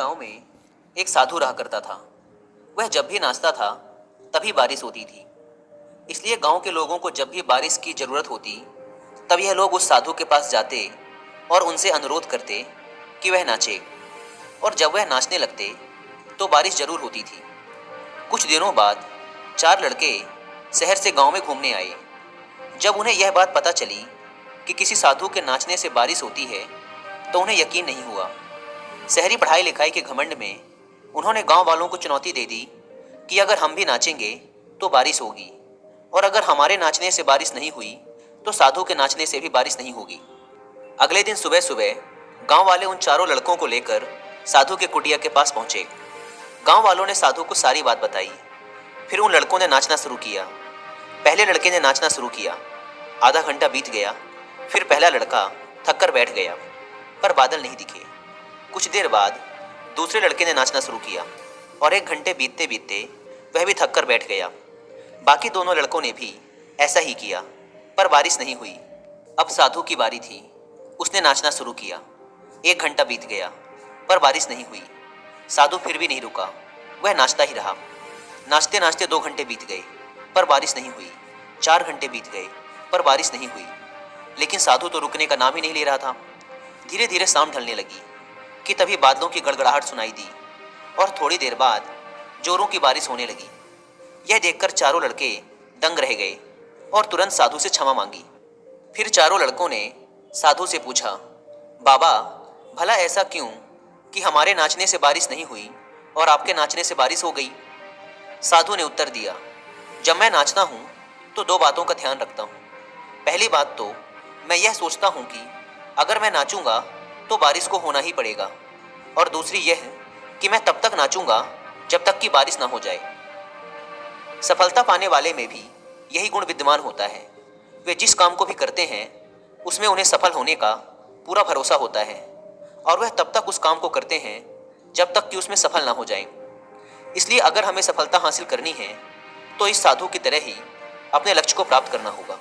गांव में एक साधु रहा करता था। वह जब भी नाचता था तभी बारिश होती थी। इसलिए गांव के लोगों को जब भी बारिश की जरूरत होती तब यह लोग उस साधु के पास जाते और उनसे अनुरोध करते कि वह नाचे। और जब वह नाचने लगते तो बारिश जरूर होती थी। कुछ दिनों बाद 4 लड़के शहर से गांव में घूमने आए। जब उन्हें यह बात पता चली कि किसी साधु के नाचने से बारिश होती है तो उन्हें यकीन नहीं हुआ। शहरी पढ़ाई लिखाई के घमंड में उन्होंने गांव वालों को चुनौती दे दी कि अगर हम भी नाचेंगे तो बारिश होगी, और अगर हमारे नाचने से बारिश नहीं हुई तो साधु के नाचने से भी बारिश नहीं होगी। अगले दिन सुबह सुबह गांव वाले उन चारों लड़कों को लेकर साधु के कुटिया के पास पहुंचे। गांव वालों ने साधु को सारी बात बताई। फिर उन लड़कों ने नाचना शुरू किया। पहले लड़के ने नाचना शुरू किया। आधा घंटा बीत गया। फिर पहला लड़का थक कर बैठ गया, पर बादल नहीं दिखे। कुछ देर बाद दूसरे लड़के ने नाचना शुरू किया और 1 घंटे बीतते बीतते वह भी थक कर बैठ गया। बाकी दोनों लड़कों ने भी ऐसा ही किया, पर बारिश नहीं हुई। अब साधु की बारी थी। उसने नाचना शुरू किया। 1 घंटा बीत गया, पर बारिश नहीं हुई। साधु फिर भी नहीं रुका, वह नाचता ही रहा। नाचते नाचते 2 घंटे बीत गए, पर बारिश नहीं हुई। 4 घंटे बीत गए, पर बारिश नहीं हुई। लेकिन साधु तो रुकने का नाम ही नहीं ले रहा था। धीरे धीरे शाम ढलने लगी कि तभी बादलों की गड़गड़ाहट सुनाई दी और थोड़ी देर बाद जोरों की बारिश होने लगी। यह देखकर चारों लड़के दंग रह गए और तुरंत साधु से क्षमा मांगी। फिर चारों लड़कों ने साधु से पूछा, बाबा, भला ऐसा क्यों कि हमारे नाचने से बारिश नहीं हुई और आपके नाचने से बारिश हो गई? साधु ने उत्तर दिया, जब मैं नाचता हूँ तो 2 बातों का ध्यान रखता हूँ। पहली बात तो मैं यह सोचता हूँ कि अगर मैं नाचूंगा तो बारिश को होना ही पड़ेगा, और दूसरी यह कि मैं तब तक नाचूंगा जब तक कि बारिश ना हो जाए। सफलता पाने वाले में भी यही गुण विद्यमान होता है। वे जिस काम को भी करते हैं उसमें उन्हें सफल होने का पूरा भरोसा होता है, और वह तब तक उस काम को करते हैं जब तक कि उसमें सफल ना हो जाए। इसलिए अगर हमें सफलता हासिल करनी है तो इस साधु की तरह ही अपने लक्ष्य को प्राप्त करना होगा।